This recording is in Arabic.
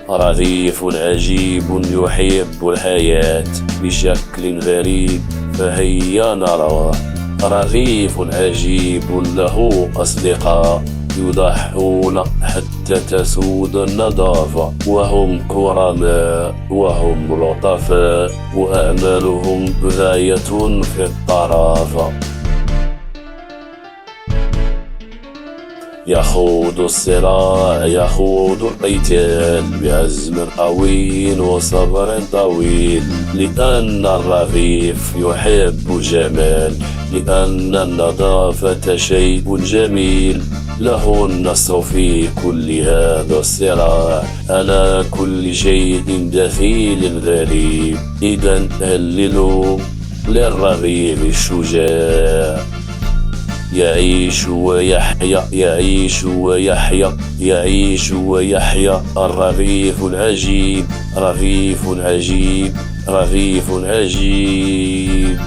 رغيف عجيب يحب الحياة بشكل غريب، فهيا نراه. رغيف عجيب له أصدقاء يضحون حتى تسود النظافة، وهم كرماء وهم لطفاء، وأعمالهم غاية في الطرافة. يخوض الصراع يخوض القتال بعزم قوي وصبر طويل، لأن الرغيف يحب الجمال، لأن النظافة شيء جميل. له النصر في كل هذا الصراع، على كل شيء دخيل غريب. إذا هللوا للرغيف الشجاع. يعيش ويحيا يعيش ويحيا يعيش ويحيا الرغيف العجيب، رغيف عجيب، رغيف عجيب.